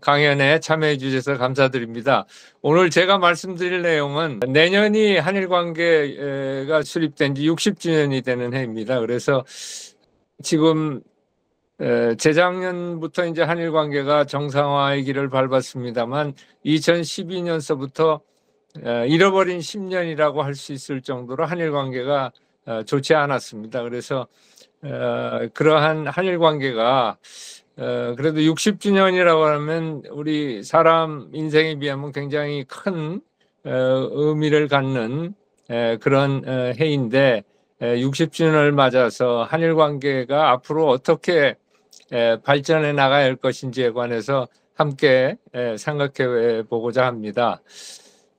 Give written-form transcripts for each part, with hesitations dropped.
강연에 참여해 주셔서 감사드립니다. 오늘 제가 말씀드릴 내용은 내년이 한일 관계가 수립된 지 60주년이 되는 해입니다. 그래서 지금 재작년부터 이제 한일 관계가 정상화의 길을 밟았습니다만 2012년서부터 잃어버린 10년이라고 할 수 있을 정도로 한일 관계가 좋지 않았습니다. 그래서 그러한 한일 관계가 그래도 60주년이라고 하면 우리 사람 인생에 비하면 굉장히 큰 의미를 갖는 그런 해인데 60주년을 맞아서 한일 관계가 앞으로 어떻게 발전해 나가야 할 것인지에 관해서 함께 생각해 보고자 합니다.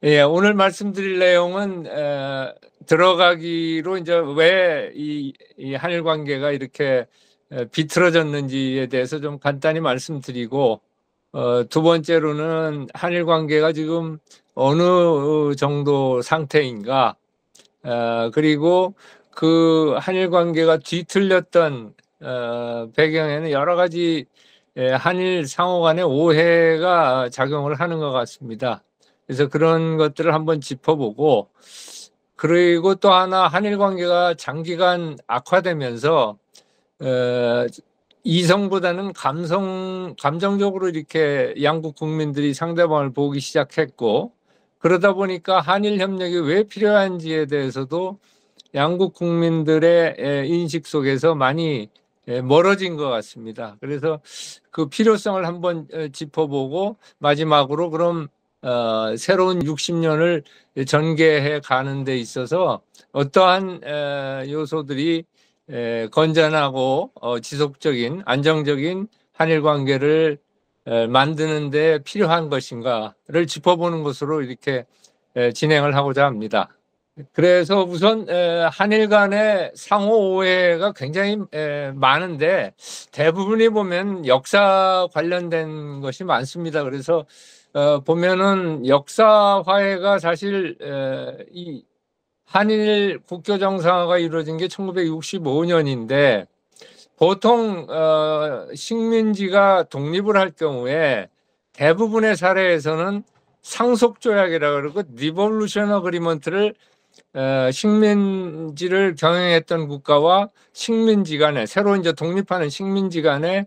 예, 오늘 말씀드릴 내용은 들어가기로 이제 왜 이 한일 관계가 이렇게 비틀어졌는지에 대해서 좀 간단히 말씀드리고 두 번째로는 한일 관계가 지금 어느 정도 상태인가 그리고 그 한일 관계가 뒤틀렸던 배경에는 여러 가지 한일 상호 간의 오해가 작용을 하는 것 같습니다. 그래서 그런 것들을 한번 짚어보고 그리고 또 하나 한일 관계가 장기간 악화되면서 이성보다는 감정적으로 이렇게 양국 국민들이 상대방을 보기 시작했고 그러다 보니까 한일 협력이 왜 필요한지에 대해서도 양국 국민들의 인식 속에서 많이 멀어진 것 같습니다. 그래서 그 필요성을 한번 짚어보고 마지막으로 그럼 새로운 60년을 전개해 가는 데 있어서 어떠한 요소들이 건전하고 지속적인 안정적인 한일 관계를 만드는 데 필요한 것인가를 짚어보는 것으로 이렇게 진행을 하고자 합니다. 그래서 우선 한일 간의 상호 오해가 굉장히 많은데 대부분이 보면 역사 관련된 것이 많습니다. 그래서 보면은 역사 화해가 사실 이 한일 국교 정상화가 이루어진 게 1965년인데 보통 식민지가 독립을 할 경우에 대부분의 사례에서는 상속조약이라고 그러고 리볼루션 어그리먼트를 식민지를 경영했던 국가와 식민지 간에 새로 이제 독립하는 식민지 간에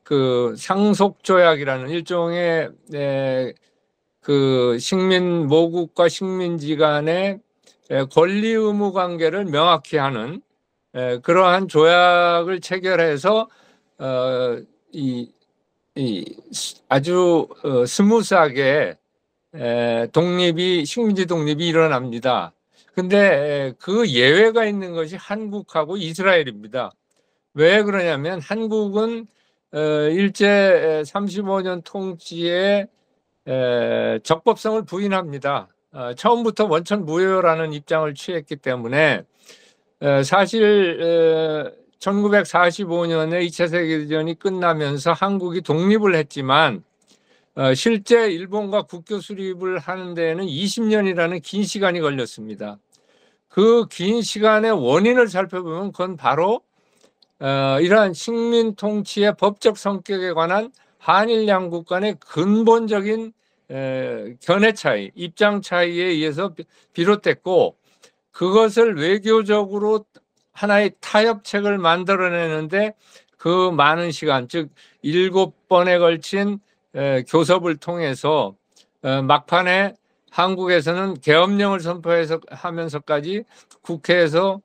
그 상속조약이라는 일종의 그 식민 모국과 식민지 간의 권리 의무 관계를 명확히 하는 그러한 조약을 체결해서 이 아주 스무스하게 독립이 식민지 독립이 일어납니다. 근데 그 예외가 있는 것이 한국하고 이스라엘입니다. 왜 그러냐면 한국은 일제 35년 통치의 적법성을 부인합니다. 처음부터 원천 무효라는 입장을 취했기 때문에 사실 1945년에 2차 세계대전이 끝나면서 한국이 독립을 했지만 실제 일본과 국교 수립을 하는 데에는 20년이라는 긴 시간이 걸렸습니다. 그 긴 시간의 원인을 살펴보면 그건 바로 이러한 식민 통치의 법적 성격에 관한 한일 양국 간의 근본적인 견해 차이, 입장 차이에 의해서 비롯됐고 그것을 외교적으로 하나의 타협책을 만들어내는데 그 많은 시간, 즉 7번에 걸친 교섭을 통해서 막판에 한국에서는 계엄령을 선포해서 하면서까지 국회에서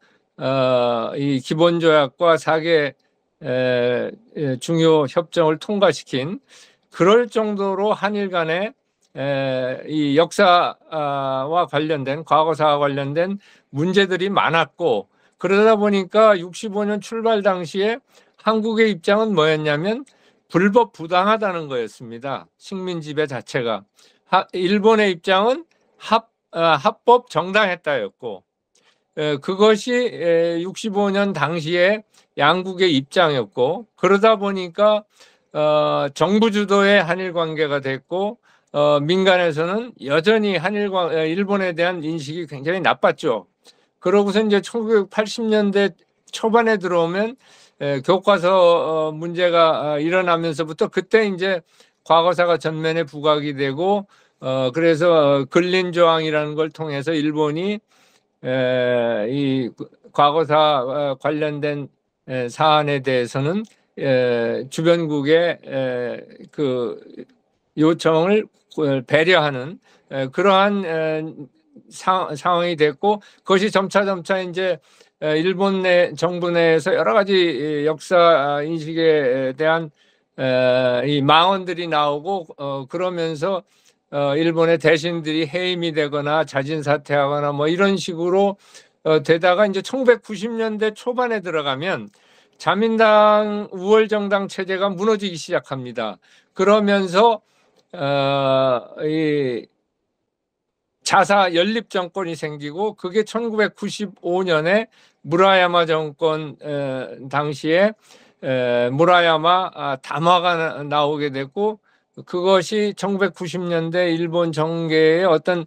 이 기본조약과 4개 중요 협정을 통과시킨 그럴 정도로 한일 간에 이 역사와 관련된 과거사와 관련된 문제들이 많았고 그러다 보니까 65년 출발 당시에 한국의 입장은 뭐였냐면 불법 부당하다는 거였습니다. 식민 지배 자체가. 일본의 입장은 합법 정당했다였고 그것이 65년 당시에 양국의 입장이었고 그러다 보니까 정부 주도의 한일 관계가 됐고 민간에서는 여전히 일본에 대한 인식이 굉장히 나빴죠. 그러고서 이제 1980년대 초반에 들어오면 교과서 문제가 일어나면서부터 그때 이제 과거사가 전면에 부각이 되고 그래서 근린조항이라는 걸 통해서 일본이 이 과거사 관련된 사안에 대해서는 주변국의 그 요청을 배려하는 그러한 상황이 됐고, 그것이 점차 이제 일본 내 정부 내에서 여러 가지 역사 인식에 대한 이 망언들이 나오고 그러면서 일본의 대신들이 해임이 되거나 자진 사퇴하거나 뭐 이런 식으로 되다가 이제 1990년대 초반에 들어가면 자민당 우월정당 체제가 무너지기 시작합니다. 그러면서 이 자사 연립 정권이 생기고, 그게 1995년에 무라야마 정권 당시에 무라야마 담화가 나오게 됐고, 그것이 1990년대 일본 정계의 어떤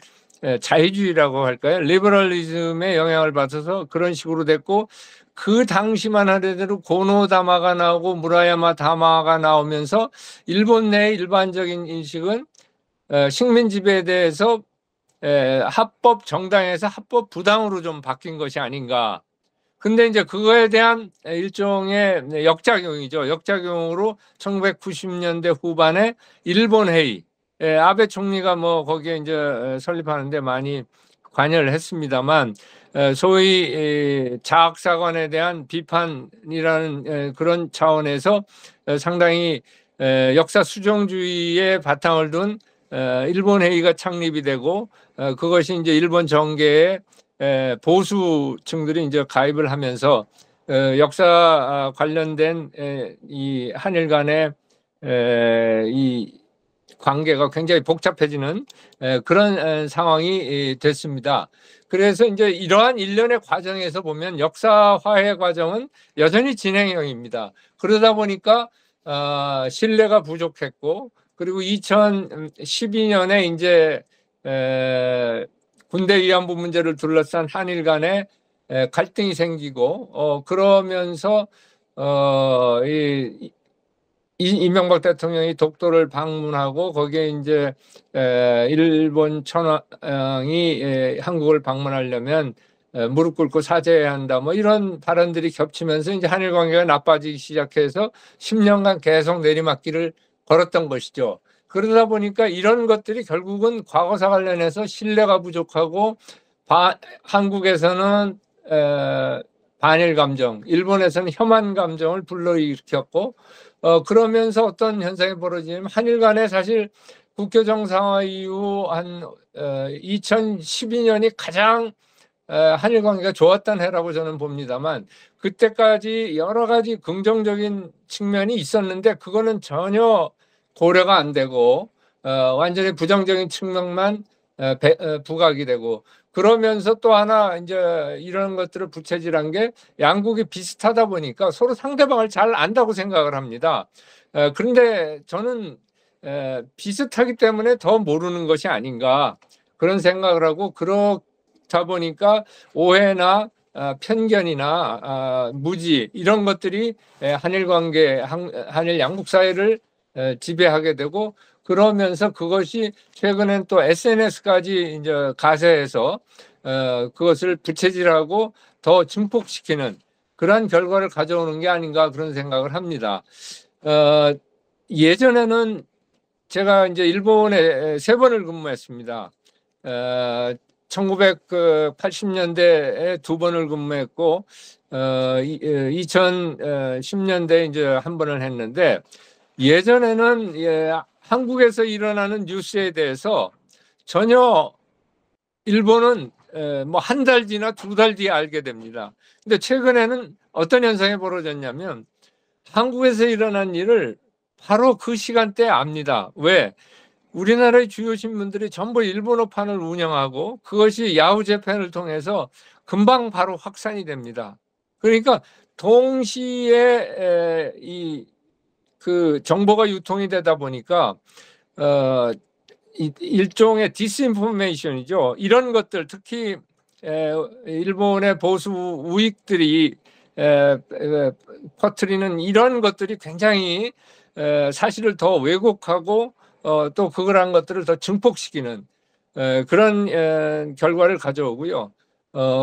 자유주의라고 할까요? 리버럴리즘의 영향을 받아서 그런 식으로 됐고, 그 당시만 하더라도 고노 담화가 나오고 무라야마 담화가 나오면서 일본 내 일반적인 인식은 식민 지배에 대해서 합법 정당에서 합법 부당으로 좀 바뀐 것이 아닌가. 근데 이제 그거에 대한 일종의 역작용이죠. 역작용으로 1990년대 후반에 일본 회의, 아베 총리가 뭐 거기에 이제 설립하는데 많이 관여를 했습니다만, 소위 자학사관에 대한 비판이라는 그런 차원에서 상당히 역사 수정주의의 바탕을 둔 일본 회의가 창립이 되고, 그것이 이제 일본 정계에 보수층들이 이제 가입을 하면서 역사 관련된 이 한일 간의 이 관계가 굉장히 복잡해지는 그런 상황이 됐습니다. 그래서 이제 이러한 일련의 과정에서 보면 역사 화해 과정은 여전히 진행형입니다. 그러다 보니까 신뢰가 부족했고, 그리고 2012년에 이제 군대 위안부 문제를 둘러싼 한일 간에 갈등이 생기고 그러면서 이명박 대통령이 독도를 방문하고 거기에 이제 일본 천황이 한국을 방문하려면 무릎 꿇고 사죄해야 한다, 뭐 이런 발언들이 겹치면서 이제 한일 관계가 나빠지기 시작해서 10년간 계속 내리막길을 걸었던 것이죠. 그러다 보니까 이런 것들이 결국은 과거사 관련해서 신뢰가 부족하고, 한국에서는 반일 감정, 일본에서는 혐한 감정을 불러일으켰고, 그러면서 어떤 현상이 벌어지냐면 한일 간에 사실 국교 정상화 이후 한 2012년이 가장 한일 관계가 좋았던 해라고 저는 봅니다만, 그때까지 여러 가지 긍정적인 측면이 있었는데 그거는 전혀 고려가 안 되고 완전히 부정적인 측면만 부각이 되고, 그러면서 또 하나 이제 이런 것들을 부채질한 게 양국이 비슷하다 보니까 서로 상대방을 잘 안다고 생각을 합니다. 그런데 저는 비슷하기 때문에 더 모르는 것이 아닌가 그런 생각을 하고, 그렇다 보니까 오해나 편견이나 무지 이런 것들이 한일 관계, 한일 양국 사회를 지배하게 되고, 그러면서 그것이 최근엔 또 SNS까지 이제 가세해서 그것을 부채질하고 더 증폭시키는 그러한 결과를 가져오는 게 아닌가 그런 생각을 합니다. 예전에는 제가 이제 일본에 3번을 근무했습니다. 1980년대에 2번을 근무했고 2010년대에 이제 1번을 했는데, 예전에는 한국에서 일어나는 뉴스에 대해서 전혀 일본은 뭐 한 달 지나 2달 뒤에 알게 됩니다. 근데 최근에는 어떤 현상이 벌어졌냐면 한국에서 일어난 일을 바로 그 시간대에 압니다. 왜? 우리나라의 주요 신문들이 전부 일본어판을 운영하고 그것이 야후 재팬을 통해서 금방 바로 확산이 됩니다. 그러니까 동시에 그 정보가 유통이 되다 보니까 일종의 디스인포메이션이죠. 이런 것들, 특히 일본의 보수 우익들이 퍼뜨리는 이런 것들이 굉장히 사실을 더 왜곡하고 또 그러한 것들을 더 증폭시키는 그런 결과를 가져오고요.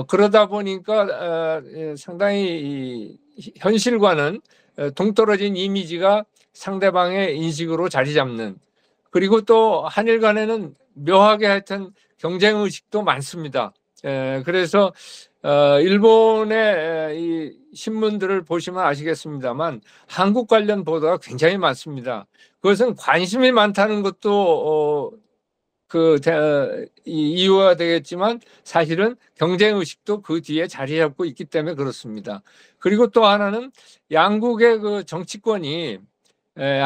그러다 보니까 상당히 현실과는 동떨어진 이미지가 상대방의 인식으로 자리 잡는, 그리고 또 한일 간에는 묘하게 하여튼 경쟁 의식도 많습니다. 그래서 일본의 이 신문들을 보시면 아시겠습니다만 한국 관련 보도가 굉장히 많습니다. 그것은 관심이 많다는 것도 이유가 되겠지만 사실은 경쟁 의식도 그 뒤에 자리 잡고 있기 때문에 그렇습니다. 그리고 또 하나는 양국의 그 정치권이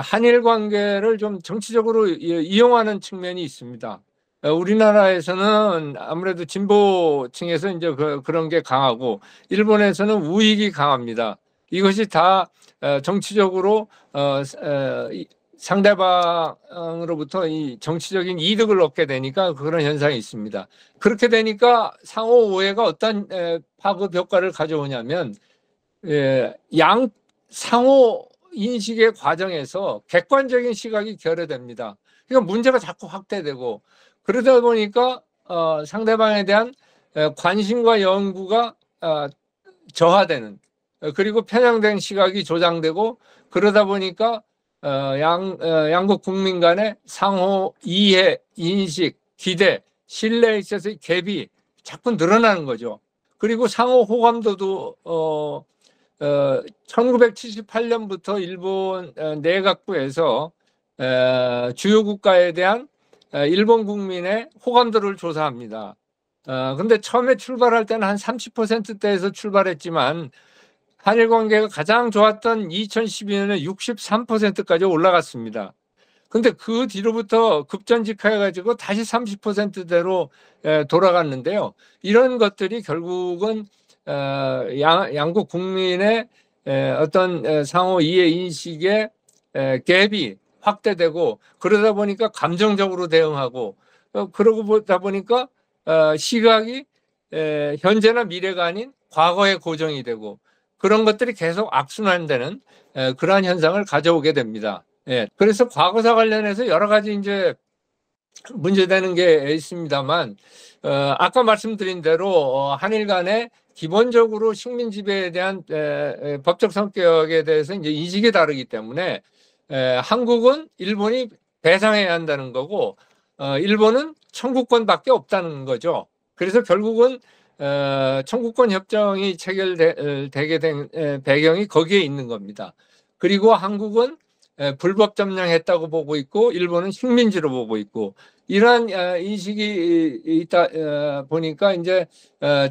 한일 관계를 좀 정치적으로 이용하는 측면이 있습니다. 우리나라에서는 아무래도 진보층에서 이제 그런 게 강하고 일본에서는 우익이 강합니다. 이것이 다 정치적으로 상대방으로부터 이 정치적인 이득을 얻게 되니까 그런 현상이 있습니다. 그렇게 되니까 상호 오해가 어떤 파급 효과를 가져오냐면 양 상호 인식의 과정에서 객관적인 시각이 결여됩니다. 그러니까 문제가 자꾸 확대되고 그러다 보니까 상대방에 대한 관심과 연구가 저하되는, 그리고 편향된 시각이 조장되고 그러다 보니까 양국 국민 간의 상호 이해, 인식, 기대, 신뢰에 있어서의 갭이 자꾸 늘어나는 거죠. 그리고 상호 호감도도 1978년부터 일본 내각부에서 주요 국가에 대한 일본 국민의 호감도를 조사합니다. 근데 처음에 출발할 때는 한 30%대에서 출발했지만 한일 관계가 가장 좋았던 2012년에 63%까지 올라갔습니다. 근데 그 뒤로부터 급전직하여가지고 다시 30%대로 돌아갔는데요. 이런 것들이 결국은 양국 국민의 어떤 상호 이해 인식의 갭이 확대되고 그러다 보니까 감정적으로 대응하고 그러고 보다 보니까 시각이 현재나 미래가 아닌 과거에 고정이 되고 그런 것들이 계속 악순환되는 그러한 현상을 가져오게 됩니다. 그래서 과거사 관련해서 여러 가지 이제 문제되는 게 있습니다만 아까 말씀드린 대로 한일 간에 기본적으로 식민 지배에 대한 법적 성격에 대해서 이제 인식이 다르기 때문에 한국은 일본이 배상해야 한다는 거고 일본은 청구권밖에 없다는 거죠. 그래서 결국은 청구권 협정이 체결되게 된 배경이 거기에 있는 겁니다. 그리고 한국은 불법 점령했다고 보고 있고 일본은 식민지로 보고 있고 이러한 인식이 있다 보니까 이제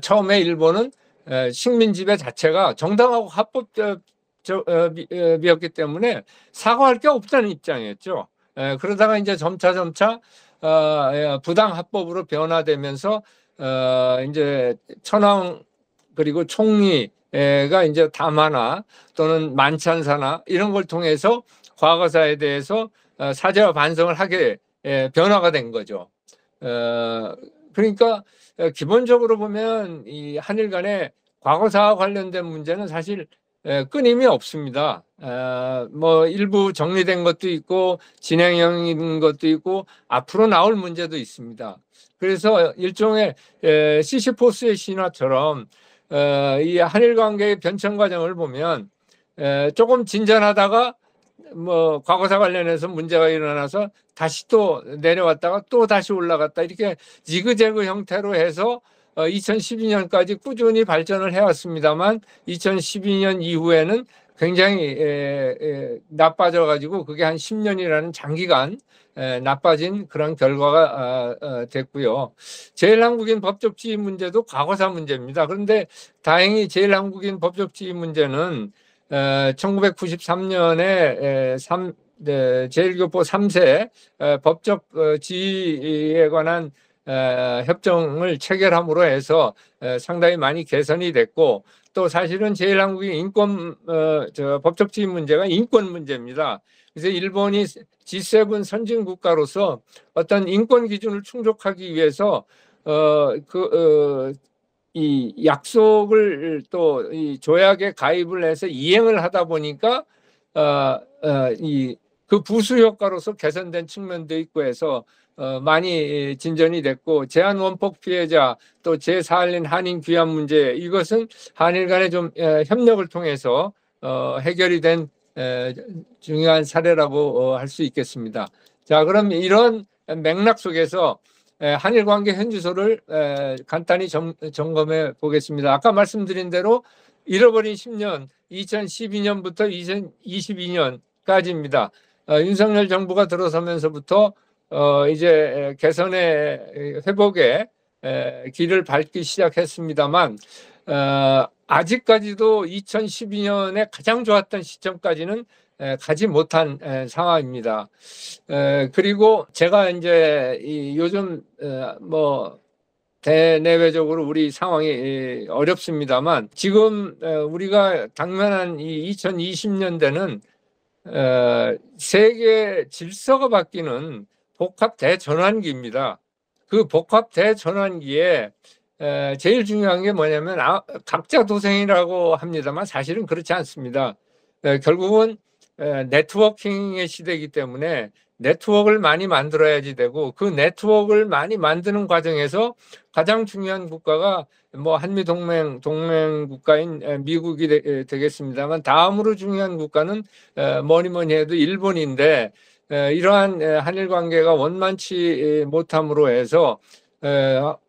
처음에 일본은 식민 지배 자체가 정당하고 합법적이었기 때문에 사과할 게 없다는 입장이었죠. 그러다가 이제 점차 부당 합법으로 변화되면서 이제 천황 그리고 총리가 이제 담화나 또는 만찬사나 이런 걸 통해서 과거사에 대해서 사죄와 반성을 하게 변화가 된 거죠. 그러니까 기본적으로 보면 이 한일 간의 과거사와 관련된 문제는 사실 끊임이 없습니다. 뭐 일부 정리된 것도 있고 진행형인 것도 있고 앞으로 나올 문제도 있습니다. 그래서 일종의 시시포스의 신화처럼 이 한일 관계의 변천 과정을 보면 조금 진전하다가 뭐 과거사 관련해서 문제가 일어나서 다시 또 내려왔다가 또 다시 올라갔다 이렇게 지그재그 형태로 해서 2012년까지 꾸준히 발전을 해왔습니다만 2012년 이후에는 굉장히 나빠져 가지고 그게 한 10년이라는 장기간 나빠진 그런 결과가 됐고요. 제일한국인 법적지위 문제도 과거사 문제입니다. 그런데 다행히 제일한국인 법적지위 문제는 1993년에 제1교포 3세 법적 지위에 관한 협정을 체결함으로 해서 상당히 많이 개선이 됐고 또 사실은 제일한국인 인권 법적 지위 문제가 인권 문제입니다. 그래서 일본이 G7 선진 국가로서 어떤 인권 기준을 충족하기 위해서 이 약속을 또 이 조약에 가입을 해서 이행을 하다 보니까 이 그 부수 효과로서 개선된 측면도 있고 해서 많이 진전이 됐고, 제한 원폭 피해자 또 제4할린 한인 귀환 문제, 이것은 한일 간에 좀 협력을 통해서 해결이 된 중요한 사례라고 할 수 있겠습니다. 자, 그럼 이런 맥락 속에서 한일 관계 현주소를 간단히 점검해 보겠습니다. 아까 말씀드린 대로 잃어버린 10년, 2012년부터 2022년까지입니다. 윤석열 정부가 들어서면서부터 이제 개선의 회복의 길을 밟기 시작했습니다만, 아직까지도 2012년에 가장 좋았던 시점까지는 가지 못한 상황입니다. 그리고 제가 이제 요즘 뭐 대내외적으로 우리 상황이 어렵습니다만, 지금 우리가 당면한 이 2020년대는 세계 질서가 바뀌는 복합 대전환기입니다. 그 복합 대전환기에 제일 중요한 게 뭐냐면 각자 도생이라고 합니다만 사실은 그렇지 않습니다. 결국은 네트워킹의 시대이기 때문에 네트워크를 많이 만들어야지 되고, 그 네트워크를 많이 만드는 과정에서 가장 중요한 국가가 뭐 한미 동맹 국가인 미국이 되겠습니다만, 다음으로 중요한 국가는 뭐니 해도 일본인데, 이러한 한일 관계가 원만치 못함으로 해서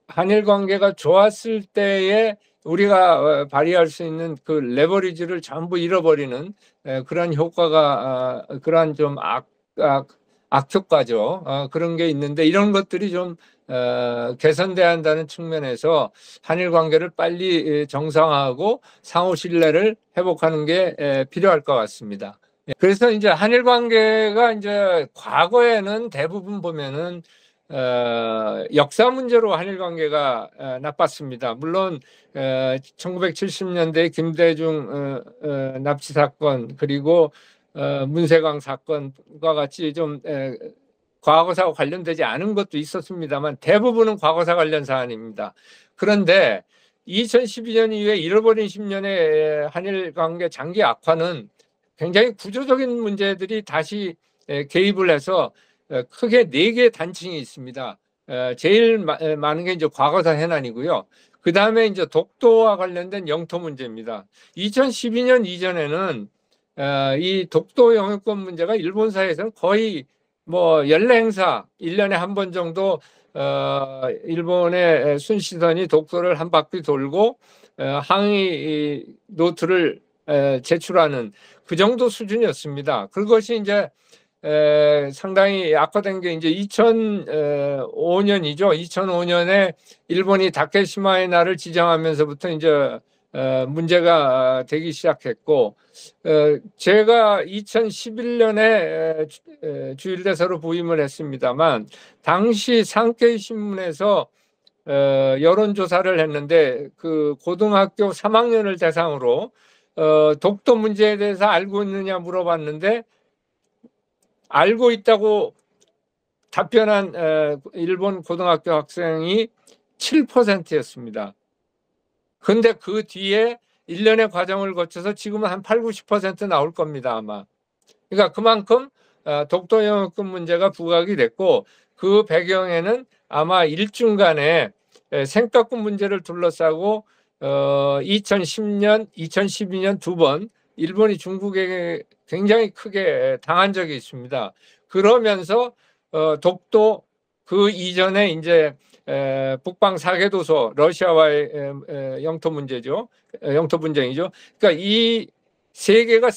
한일 관계가 좋았을 때에 우리가 발휘할 수 있는 그 레버리지를 전부 잃어버리는 그런 효과가, 그러한 좀 악효과죠. 그런 게 있는데, 이런 것들이 좀 개선돼야 한다는 측면에서 한일 관계를 빨리 정상화하고 상호 신뢰를 회복하는 게 필요할 것 같습니다. 그래서 이제 한일 관계가 이제 과거에는 대부분 보면은 역사 문제로 한일 관계가 나빴습니다. 물론 1970년대 김대중 납치 사건, 그리고 문세광 사건과 같이 좀 과거사와 관련되지 않은 것도 있었습니다만, 대부분은 과거사 관련 사안입니다. 그런데 2012년 이후에 잃어버린 10년의 한일 관계 장기 악화는 굉장히 구조적인 문제들이 다시 개입을 해서 크게 4개의 단층이 있습니다. 제일 많은 게 이제 과거사 해난이고요. 그 다음에 이제 독도와 관련된 영토 문제입니다. 2012년 이전에는 이 독도 영유권 문제가 일본사에서는 거의 뭐 연례 행사 1년에 한 번 정도 일본의 순시선이 독도를 한 바퀴 돌고 항의 노트를 제출하는 그 정도 수준이었습니다. 그것이 이제 상당히 악화된 게 이제 2005년이죠. 2005년에 일본이 다케시마의 날을 지정하면서부터 이제 문제가 되기 시작했고, 제가 2011년에 주일대사로 부임을 했습니다만, 당시 상케이 신문에서 여론조사를 했는데, 그 고등학교 3학년을 대상으로 독도 문제에 대해서 알고 있느냐 물어봤는데, 알고 있다고 답변한 일본 고등학교 학생이 7%였습니다. 근데 그 뒤에 1년의 과정을 거쳐서 지금은 한 8, 90% 나올 겁니다, 아마. 그러니까 그만큼 독도 영유권 문제가 부각이 됐고, 그 배경에는 아마 일중간에 생각권 문제를 둘러싸고 2010년, 2012년 2번 일본이 중국에게 굉장히 크게 당한 적이 있습니다. 그러면서 독도 그 이전에 이제 북방 4개도소 러시아와의 영토 문제죠. 영토 분쟁이죠. 그러니까 이 세 개가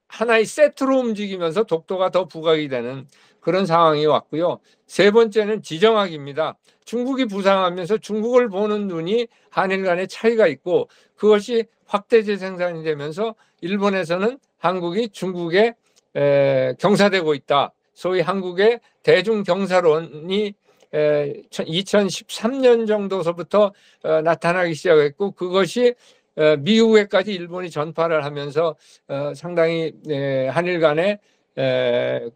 하나의 세트로 움직이면서 독도가 더 부각이 되는 그런 상황이 왔고요. 세 번째는 지정학입니다. 중국이 부상하면서 중국을 보는 눈이 한일 간의 차이가 있고, 그것이 확대 재생산이 되면서 일본에서는 한국이 중국에 경사되고 있다. 소위 한국의 대중경사론이 2013년 정도서부터 나타나기 시작했고, 그것이 미국에까지 일본이 전파를 하면서 상당히 한일 간의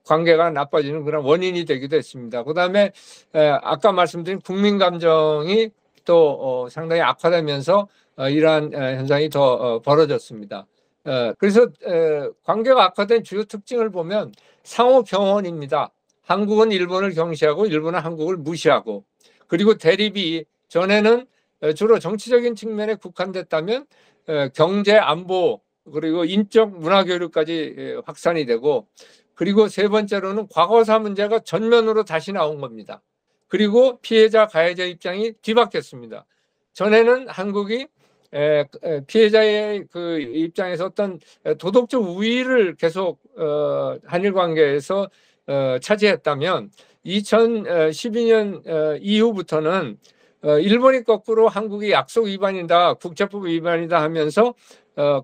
관계가 나빠지는 그런 원인이 되기도 했습니다. 그 다음에 아까 말씀드린 국민 감정이 또 상당히 악화되면서 이러한 현상이 더 벌어졌습니다. 그래서 관계가 악화된 주요 특징을 보면 상호 경원입니다. 한국은 일본을 경시하고 일본은 한국을 무시하고, 그리고 대립이 전에는 주로 정치적인 측면에 국한됐다면 경제, 안보, 그리고 인적 문화 교류까지 확산이 되고, 그리고 세 번째로는 과거사 문제가 전면으로 다시 나온 겁니다. 그리고 피해자, 가해자 입장이 뒤바뀌었습니다. 전에는 한국이 피해자의 그 입장에서 어떤 도덕적 우위를 계속 한일 관계에서 차지했다면 2012년 이후부터는 일본이 거꾸로 한국이 약속 위반이다, 국제법 위반이다 하면서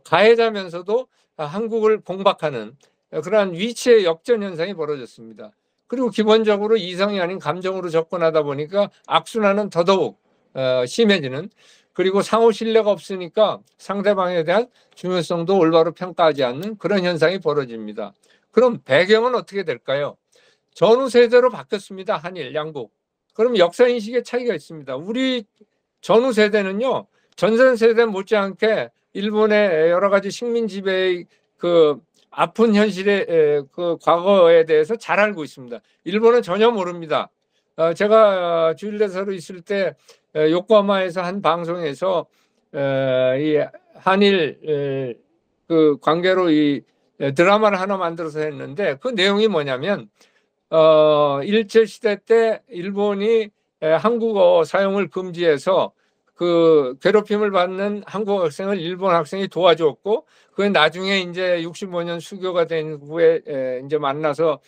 가해자면서도 한국을 공박하는 그러한 위치의 역전 현상이 벌어졌습니다. 그리고 기본적으로 이성이 아닌 감정으로 접근하다 보니까 악순환은 더더욱 심해지는, 그리고 상호 신뢰가 없으니까 상대방에 대한 중요성도 올바로 평가하지 않는 그런 현상이 벌어집니다. 그럼 배경은 어떻게 될까요? 전후 세대로 바뀌었습니다. 한일 양국. 그럼 역사 인식의 차이가 있습니다. 우리 전후 세대는요, 전선 세대 못지않게 일본의 여러 가지 식민 지배의 그 아픈 현실의 그 과거에 대해서 잘 알고 있습니다. 일본은 전혀 모릅니다. 제가 주일대사로 있을 때 요코하마에서 한 방송에서 이 한일 그 관계로 이 드라마를 하나 만들어서 했는데, 그 내용이 뭐냐면 일제 시대 때 일본이 한국어 사용을 금지해서 그 괴롭힘을 받는 한국 학생을 일본 학생이 도와줬고, 그 나중에 이제 65년 수교가 된 후에 이제 만나서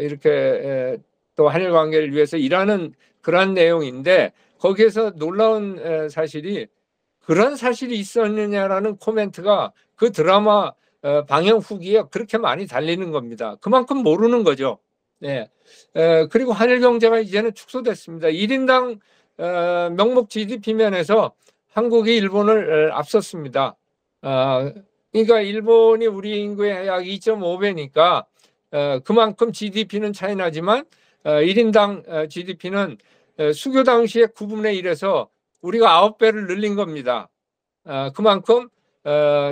이렇게 또 한일 관계를 위해서 일하는 그런 내용인데, 거기에서 놀라운 사실이, 그런 사실이 있었느냐라는 코멘트가 그 드라마 방영 후기에 그렇게 많이 달리는 겁니다. 그만큼 모르는 거죠. 네. 그리고 한일 경제가 이제는 축소됐습니다. 1인당 명목 GDP 면에서 한국이 일본을 앞섰습니다. 그러니까 일본이 우리 인구의 약 2.5배니까 그만큼 GDP는 차이 나지만 1인당 GDP는 수교 당시에 9분의 1에서 우리가 9배를 늘린 겁니다. 그만큼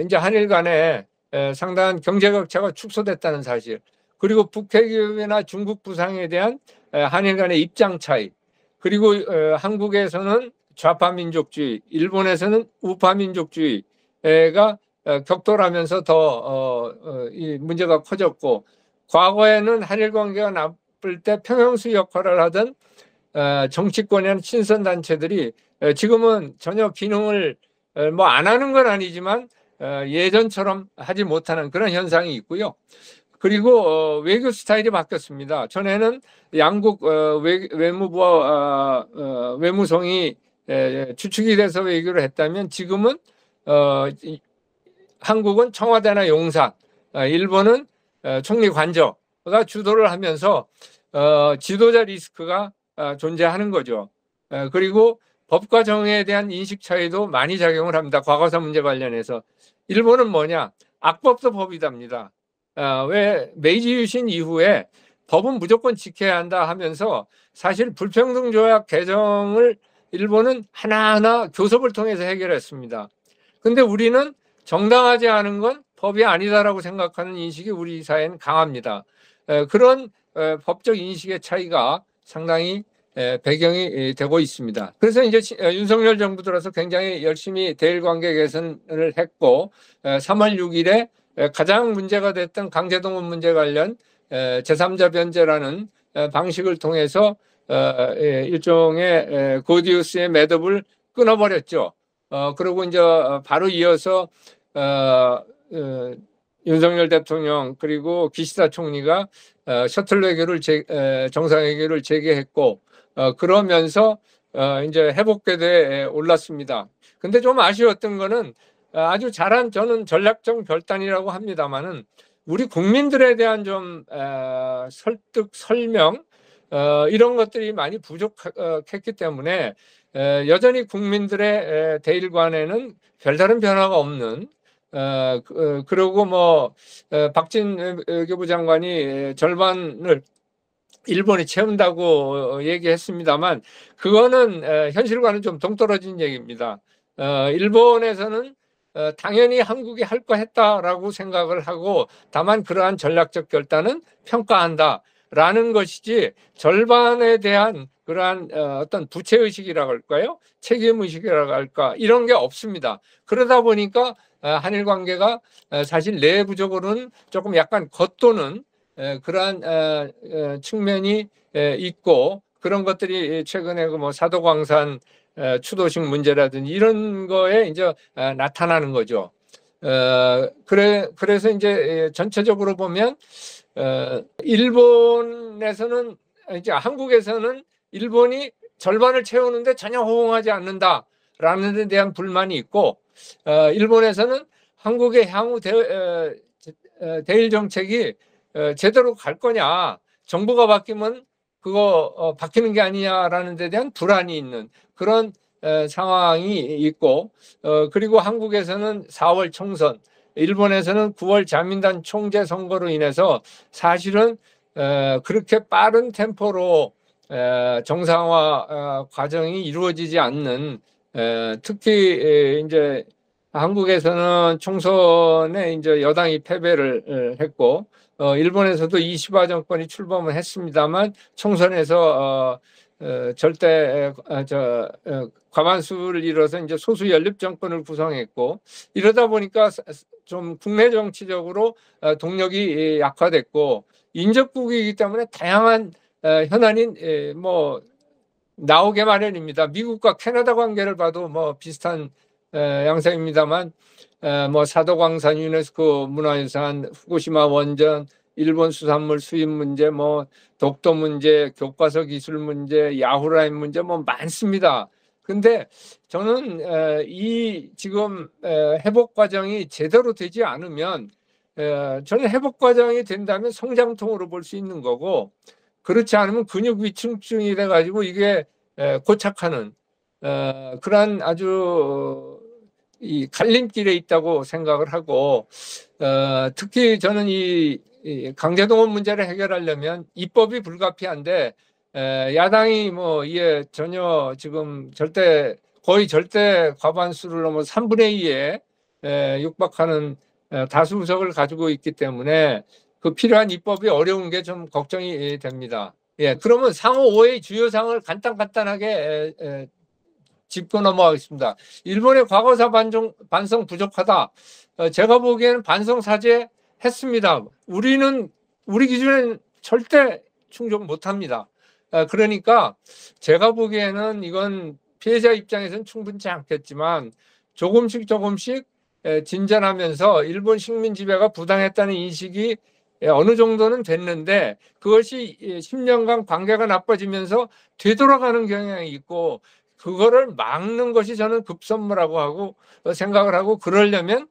이제 한일 간에 상당한 경제 격차가 축소됐다는 사실, 그리고 북핵이나 중국 부상에 대한 한일 간의 입장 차이, 그리고 한국에서는 좌파 민족주의, 일본에서는 우파 민족주의가 격돌하면서 더 이 문제가 커졌고, 과거에는 한일 관계가 나쁠 때 평형수 역할을 하던 정치권이나 친선 단체들이 지금은 전혀 기능을 뭐 안 하는 건 아니지만 예전처럼 하지 못하는 그런 현상이 있고요. 그리고 외교 스타일이 바뀌었습니다. 전에는 양국 외무부와 외무성이 주축이 돼서 외교를 했다면, 지금은 한국은 청와대나 용산, 일본은 총리 관저가 주도를 하면서 지도자 리스크가 존재하는 거죠. 그리고 법과 정의에 대한 인식 차이도 많이 작용을 합니다. 과거사 문제 관련해서. 일본은 뭐냐? 악법도 법이답니다. 왜 메이지 유신 이후에 법은 무조건 지켜야 한다 하면서 사실 불평등조약 개정을 일본은 하나하나 교섭을 통해서 해결했습니다. 근데 우리는 정당하지 않은 건 법이 아니다라고 생각하는 인식이 우리 사회는 강합니다. 그런 법적 인식의 차이가 상당히 배경이 되고 있습니다. 그래서 이제 윤석열 정부 들어서 굉장히 열심히 대일 관계 개선을 했고, 3월 6일에 가장 문제가 됐던 강제동원 문제 관련 제3자 변제라는 방식을 통해서 일종의 고디우스의 매듭을 끊어버렸죠. 그리고 이제 바로 이어서 윤석열 대통령 그리고 기시다 총리가 셔틀 외교를 정상회교를 재개했고, 그러면서 이제 회복궤도에 올랐습니다. 근데 좀 아쉬웠던 거는 아주 잘한, 저는 전략적 결단이라고 합니다만은, 우리 국민들에 대한 좀 설득, 설명 이런 것들이 많이 부족했기 때문에 여전히 국민들의 대일관에는 별다른 변화가 없는, 그리고 뭐 박진 외교부 장관이 절반을 일본이 채운다고 얘기했습니다만, 그거는 현실과는 좀 동떨어진 얘기입니다. 일본에서는 당연히 한국이 할 거 했다라고 생각을 하고 다만 그러한 전략적 결단은 평가한다라는 것이지 절반에 대한 그러한 어떤 부채의식이라고 할까요? 책임의식이라고 할까? 이런 게 없습니다. 그러다 보니까 한일 관계가 사실 내부적으로는 조금 약간 겉도는 그러한 측면이 있고 그런 것들이 최근에 그 뭐 사도광산 추도식 문제라든지 이런 거에 이제 나타나는 거죠. 그래서 이제 전체적으로 보면 일본에서는 이제 한국에서는 일본이 절반을 채우는데 전혀 호응하지 않는다라는 데 대한 불만이 있고 일본에서는 한국의 향후 대일 정책이 제대로 갈 거냐 정부가 바뀌면 그거 바뀌는 게 아니냐라는 데 대한 불안이 있는 그런 상황이 있고 그리고 한국에서는 4월 총선 일본에서는 9월 자민당 총재 선거로 인해서 사실은 그렇게 빠른 템포로 정상화 과정이 이루어지지 않는 특히 이제 한국에서는 총선에 이제 여당이 패배를 했고 일본에서도 이시바 정권이 출범을 했습니다만 총선에서 절대 과반수를 이뤄서 이제 소수 연립 정권을 구성했고 이러다 보니까 좀 국내 정치적으로 동력이 약화됐고 인접국이기 때문에 다양한 현안이 뭐 나오게 마련입니다. 미국과 캐나다 관계를 봐도 뭐 비슷한 양상입니다만 뭐 사도광산 유네스코 문화유산, 후쿠시마 원전, 일본 수산물 수입 문제, 뭐 독도 문제, 교과서 기술 문제, 야후라인 문제 뭐 많습니다. 근데 저는 이 지금 회복 과정이 제대로 되지 않으면 저는 회복 과정이 된다면 성장통으로 볼 수 있는 거고 그렇지 않으면 근육 위축증이 돼가지고 이게 고착하는 그러한 아주 이 갈림길에 있다고 생각을 하고 특히 저는 이 강제동원 문제를 해결하려면 입법이 불가피한데 야당이 뭐 이에 전혀 지금 거의 절대 과반수를 넘어 3분의 2에 육박하는 다수 의석을 가지고 있기 때문에 그 필요한 입법이 어려운 게 좀 걱정이 됩니다. 예, 그러면 상호 5의 주요 사항을 간단하게 짚고 넘어가겠습니다. 일본의 과거사 반성 부족하다. 제가 보기에는 반성 사죄했습니다. 우리 기준에는 절대 충족 못합니다. 그러니까 제가 보기에는 이건 피해자 입장에서는 충분치 않겠지만 조금씩 진전하면서 일본 식민 지배가 부당했다는 인식이 어느 정도는 됐는데 그것이 10년간 관계가 나빠지면서 되돌아가는 경향이 있고 그거를 막는 것이 저는 급선무라고 하고 생각을 하고 그러려면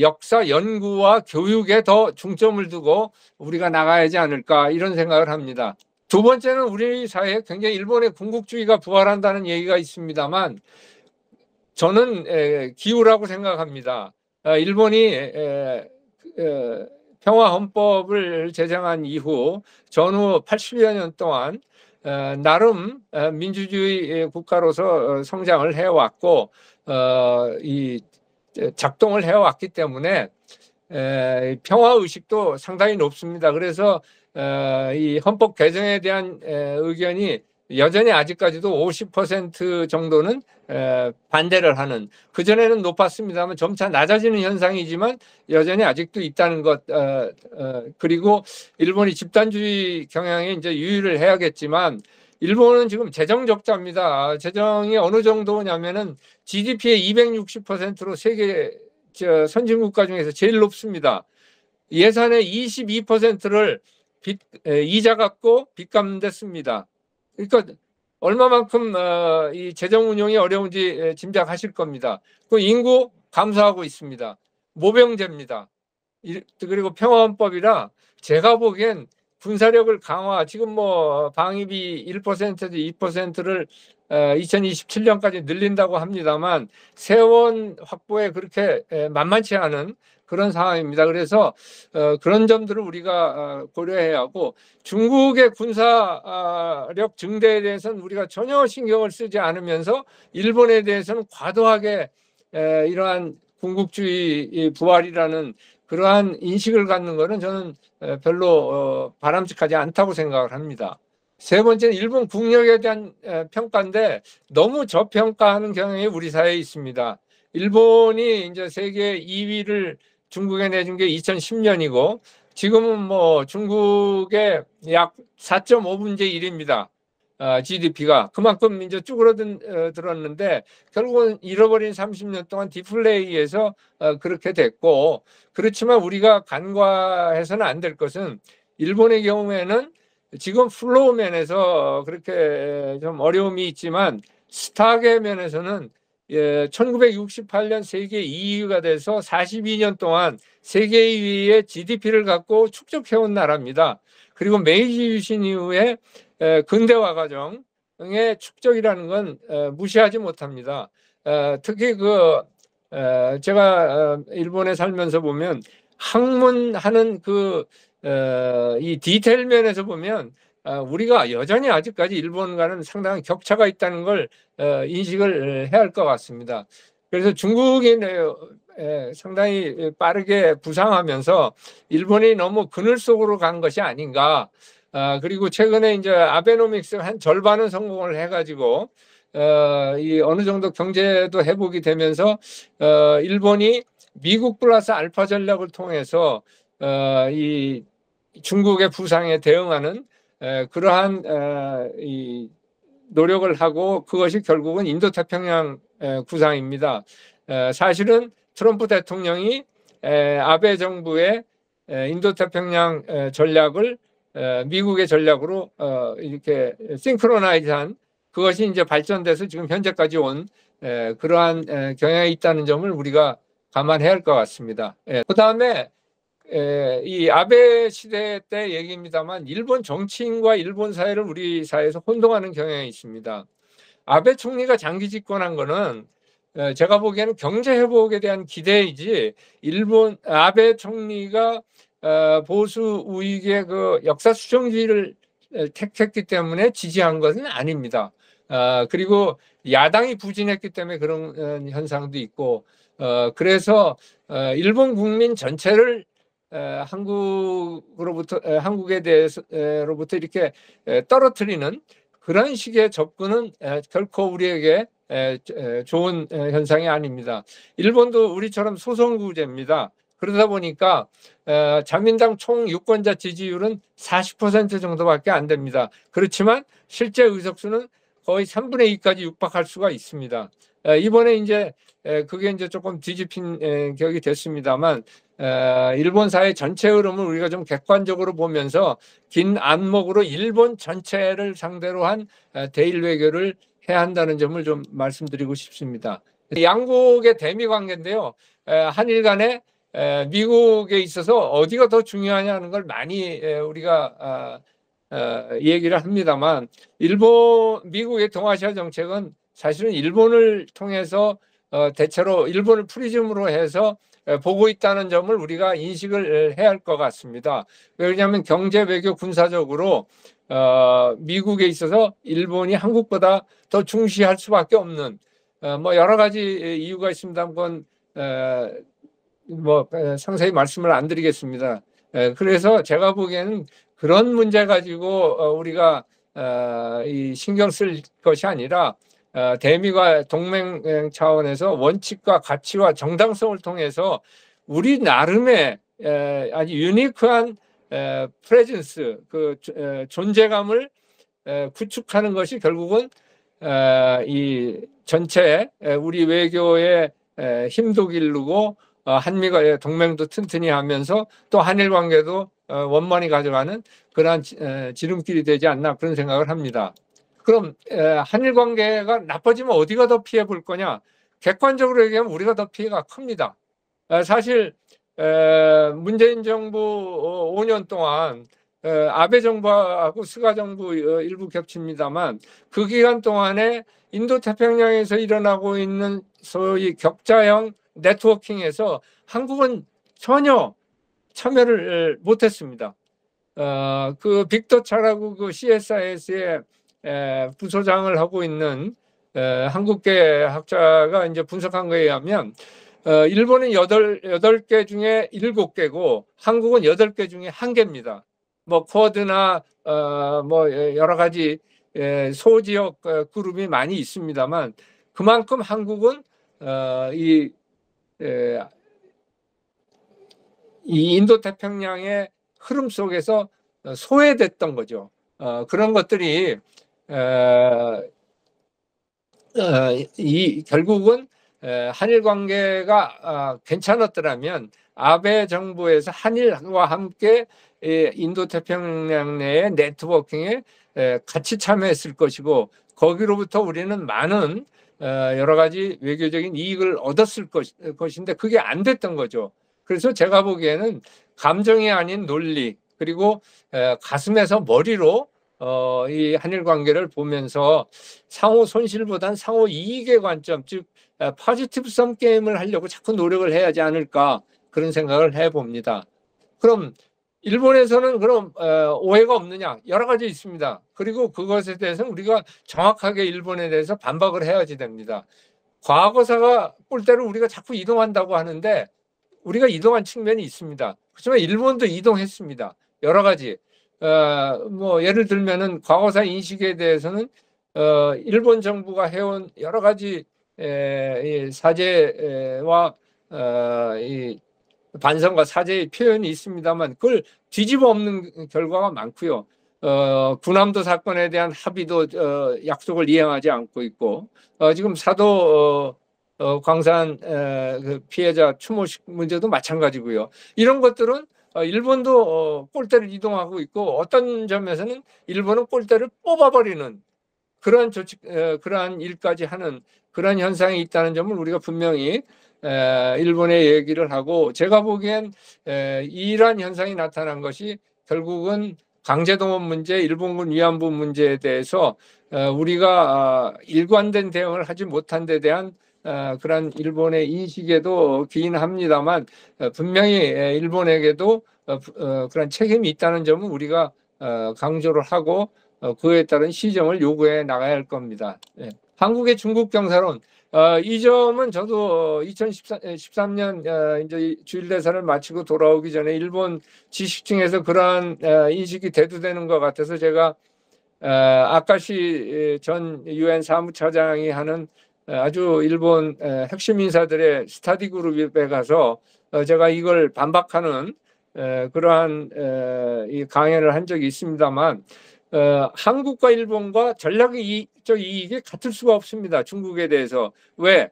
역사 연구와 교육에 더 중점을 두고 우리가 나가야지 않을까 이런 생각을 합니다. 두 번째는 우리 사회에 굉장히 일본의 군국주의가 부활한다는 얘기가 있습니다만 저는 기우라고 생각합니다. 일본이 평화헌법을 제정한 이후 전후 80여 년 동안 나름 민주주의 국가로서 성장을 해왔고 이 작동을 해왔기 때문에 평화의식도 상당히 높습니다. 그래서 이 헌법 개정에 대한 의견이 여전히 아직까지도 50% 정도는 반대를 하는 그전에는 높았습니다만 점차 낮아지는 현상이지만 여전히 아직도 있다는 것 그리고 일본이 집단주의 경향에 이제 유의를 해야겠지만 일본은 지금 재정 적자입니다. 재정이 어느 정도냐면은 GDP의 260%로 세계 선진국가 중에서 제일 높습니다. 예산의 22%를 이자 갚고 빚 갚는댔습니다. 그러니까 얼마만큼 이 재정 운용이 어려운지 짐작하실 겁니다. 그 인구 감소하고 있습니다. 모병제입니다. 그리고 평화헌법이라 제가 보기엔 군사력을 강화 지금 뭐 방위비 1%에서 2%를 2027년까지 늘린다고 합니다만 세원 확보에 그렇게 만만치 않은 그런 상황입니다. 그래서 그런 점들을 우리가 고려해야 하고 중국의 군사력 증대에 대해서는 우리가 전혀 신경을 쓰지 않으면서 일본에 대해서는 과도하게 이러한 군국주의 부활이라는 그러한 인식을 갖는 것은 저는 별로 바람직하지 않다고 생각을 합니다. 세 번째는 일본 국력에 대한 평가인데 너무 저평가하는 경향이 우리 사회에 있습니다. 일본이 이제 세계 2위를 중국에 내준 게 2010년이고 지금은 뭐 중국의 약 4.5분의 1입니다. GDP가 그만큼 이제 쭈그러들었는데 결국은 잃어버린 30년 동안 디플레이에서 그렇게 됐고, 그렇지만 우리가 간과해서는 안 될 것은 일본의 경우에는 지금 플로우 면에서 그렇게 좀 어려움이 있지만 스탁의 면에서는 1968년 세계 2위가 돼서 42년 동안 세계 2위의 GDP를 갖고 축적해온 나라입니다. 그리고 메이지 유신 이후에 근대화 과정의 축적이라는 건 무시하지 못합니다. 특히 제가 일본에 살면서 보면 학문하는 이 디테일 면에서 보면 우리가 여전히 아직까지 일본과는 상당한 격차가 있다는 걸 인식을 해야 할 것 같습니다. 그래서 중국이 상당히 빠르게 부상하면서 일본이 너무 그늘 속으로 간 것이 아닌가. 그리고 최근에 이제 아베노믹스 한 절반은 성공을 해가지고 이 어느 정도 경제도 회복이 되면서 일본이 미국 플러스 알파 전략을 통해서 이 중국의 부상에 대응하는 그러한 이 노력을 하고 그것이 결국은 인도태평양 구상입니다. 사실은 트럼프 대통령이 아베 정부의 인도태평양 전략을 미국의 전략으로 이렇게 싱크로나이즈한 그것이 이제 발전돼서 지금 현재까지 온 그러한 경향이 있다는 점을 우리가 감안해야 할 것 같습니다. 그 다음에 이 아베 시대 때 얘기입니다만 일본 정치인과 일본 사회를 우리 사회에서 혼동하는 경향이 있습니다. 아베 총리가 장기 집권한 거는 제가 보기에는 경제 회복에 대한 기대이지 일본 아베 총리가 보수 우익의 그 역사 수정주의를 택했기 때문에 지지한 것은 아닙니다. 그리고 야당이 부진했기 때문에 그런 현상도 있고 그래서 일본 국민 전체를 한국에 대해서로부터 이렇게 떨어뜨리는 그런 식의 접근은 결코 우리에게 좋은 현상이 아닙니다. 일본도 우리처럼 소선구제입니다. 그러다 보니까 자민당 총 유권자 지지율은 40% 정도밖에 안 됩니다. 그렇지만 실제 의석수는 거의 3분의 2까지 육박할 수가 있습니다. 이번에 이제 그게 이제 조금 뒤집힌 격이 됐습니다만 일본 사회 전체 흐름을 우리가 좀 객관적으로 보면서 긴 안목으로 일본 전체를 상대로 한 대일 외교를 해야 한다는 점을 좀 말씀드리고 싶습니다. 양국의 대미 관계인데요. 한일 간에 미국에 있어서 어디가 더 중요하냐는 걸 많이 우리가 얘기를 합니다만 미국의 동아시아 정책은 사실은 일본을 통해서 대체로 일본을 프리즘으로 해서 보고 있다는 점을 우리가 인식을 해야 할 것 같습니다. 왜냐하면 경제, 외교, 군사적으로 미국에 있어서 일본이 한국보다 더 중시할 수밖에 없는 뭐 여러 가지 이유가 있습니다. 그건 뭐 상세히 말씀을 안 드리겠습니다. 그래서 제가 보기에는 그런 문제 가지고 우리가 이 신경 쓸 것이 아니라 대미과 동맹 차원에서 원칙과 가치와 정당성을 통해서 우리 나름의 아주 유니크한 프레젠스, 그 존재감을 구축하는 것이 결국은 이 전체 우리 외교의 힘도 기르고 한미가 동맹도 튼튼히 하면서 또 한일 관계도 원만히 가져가는 그러한 지름길이 되지 않나 그런 생각을 합니다. 그럼 한일 관계가 나빠지면 어디가 더 피해 볼 거냐? 객관적으로 얘기하면 우리가 더 피해가 큽니다. 사실 문재인 정부 5년 동안 아베 정부하고 스가 정부 일부 겹칩니다만 그 기간 동안에 인도태평양에서 일어나고 있는 소위 격자형 네트워킹에서 한국은 전혀 참여를 못했습니다. 그 빅터 차라고 그 CSIS의 부소장을 하고 있는 한국계 학자가 이제 분석한 거에 의하면 일본은 8개 중에 7개고 한국은 8개 중에 1개입니다. 뭐 쿼드나 뭐 여러 가지 소지역 그룹이 많이 있습니다만 그만큼 한국은 이 인도태평양의 흐름 속에서 소외됐던 거죠. 그런 것들이 결국은 한일 관계가 괜찮았더라면 아베 정부에서 한일과 함께 인도태평양 내의 네트워킹에 같이 참여했을 것이고 거기로부터 우리는 많은 여러 가지 외교적인 이익을 얻었을 것인데 그게 안 됐던 거죠. 그래서 제가 보기에는 감정이 아닌 논리 그리고 가슴에서 머리로 이 한일 관계를 보면서 상호 손실보단 상호 이익의 관점, 즉 포지티브 썸 게임을 하려고 자꾸 노력을 해야 하지 않을까 그런 생각을 해봅니다. 그럼 일본에서는 그럼 오해가 없느냐? 여러 가지 있습니다. 그리고 그것에 대해서는 우리가 정확하게 일본에 대해서 반박을 해야지 됩니다. 과거사가 꼴대로 우리가 자꾸 이동한다고 하는데 우리가 이동한 측면이 있습니다. 그렇지만 일본도 이동했습니다. 여러 가지. 뭐 예를 들면은 과거사 인식에 대해서는 일본 정부가 해온 여러 가지 사죄와 이 반성과 사죄의 표현이 있습니다만 그걸 뒤집어 엎는 결과가 많고요. 군함도 사건에 대한 합의도 약속을 이행하지 않고 있고 지금 사도 광산 그 피해자 추모식 문제도 마찬가지고요. 이런 것들은 일본도 꼴대를 이동하고 있고 어떤 점에서는 일본은 꼴대를 뽑아버리는 그러한 조직, 그러한 일까지 하는 그런 현상이 있다는 점을 우리가 분명히 일본에 얘기를 하고 제가 보기엔 이러한 현상이 나타난 것이 결국은 강제동원 문제, 일본군 위안부 문제에 대해서 우리가 일관된 대응을 하지 못한 데 대한 그런 일본의 인식에도 기인합니다만 분명히 일본에게도 그런 책임이 있다는 점은 우리가 강조를 하고 그에 따른 시정을 요구해 나가야 할 겁니다. 한국의 중국 경사론 이 점은 저도 2013년 이제 주일대사를 마치고 돌아오기 전에 일본 지식층에서 그러한 인식이 대두되는 것 같아서 제가 아카시 전 유엔 사무차장이 하는 아주 일본 핵심 인사들의 스터디 그룹에 가서 제가 이걸 반박하는 그러한 이 강연을 한 적이 있습니다만 한국과 일본과 전략적 이익이 같을 수가 없습니다. 중국에 대해서. 왜?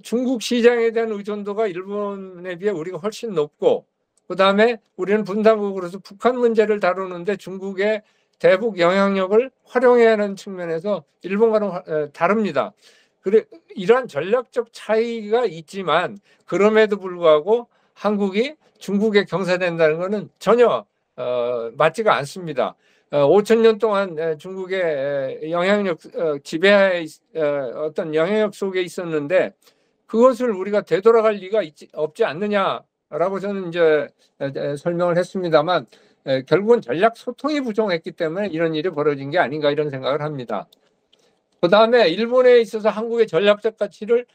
중국 시장에 대한 의존도가 일본에 비해 우리가 훨씬 높고 그다음에 우리는 분단국으로서 북한 문제를 다루는데 중국의 대북 영향력을 활용해야 하는 측면에서 일본과는 다릅니다. 그래, 이러한 전략적 차이가 있지만 그럼에도 불구하고 한국이 중국에 경사된다는 것은 전혀 맞지가 않습니다. 5천 년 동안 중국의 영향력 지배하에 어떤 영향력 속에 있었는데 그것을 우리가 되돌아갈 리가 없지 않느냐라고 저는 이제 설명을 했습니다만 결국은 전략 소통이 부족했기 때문에 이런 일이 벌어진 게 아닌가 이런 생각을 합니다. 그 다음에 일본에 있어서 한국의 전략적 가치를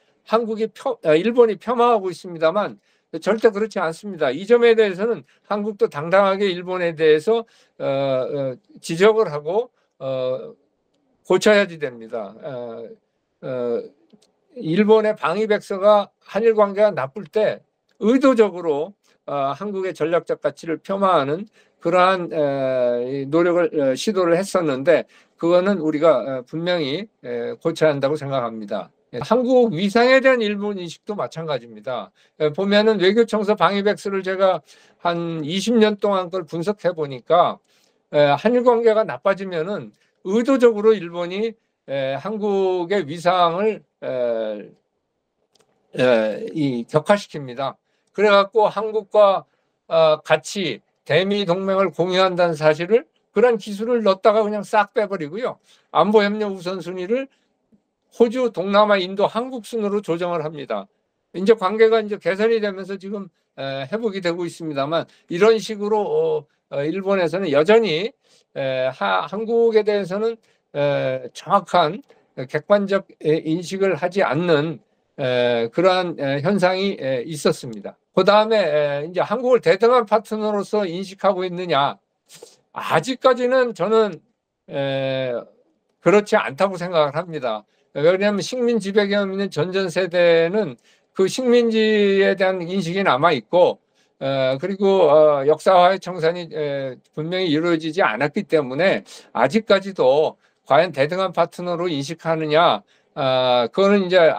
일본이 폄하하고 있습니다만 절대 그렇지 않습니다. 이 점에 대해서는 한국도 당당하게 일본에 대해서 지적을 하고 고쳐야지 됩니다. 일본의 방위백서가 한일 관계가 나쁠 때 의도적으로 한국의 전략적 가치를 폄하하는 그러한 노력을 시도를 했었는데 그거는 우리가 분명히 고쳐야 한다고 생각합니다. 한국 위상에 대한 일본 인식도 마찬가지입니다. 보면은 외교청서 방위백서를 제가 한 20년 동안 그걸 분석해 보니까 한일 관계가 나빠지면은 의도적으로 일본이 한국의 위상을 격화시킵니다. 그래갖고 한국과 같이 대미 동맹을 공유한다는 사실을 그런 기술을 넣었다가 그냥 싹 빼버리고요. 안보협력 우선순위를 호주, 동남아, 인도, 한국 순으로 조정을 합니다. 이제 관계가 이제 개선이 되면서 지금 회복이 되고 있습니다만 이런 식으로 일본에서는 여전히 한국에 대해서는 정확한 객관적 인식을 하지 않는 그러한 현상이 있었습니다. 그 다음에 이제 한국을 대등한 파트너로서 인식하고 있느냐? 아직까지는 저는 그렇지 않다고 생각을 합니다. 왜냐하면 식민 지배 경험 있는 전전 세대는 그 식민지에 대한 인식이 남아 있고, 그리고 역사화의 청산이 분명히 이루어지지 않았기 때문에 아직까지도 과연 대등한 파트너로 인식하느냐, 그거는 이제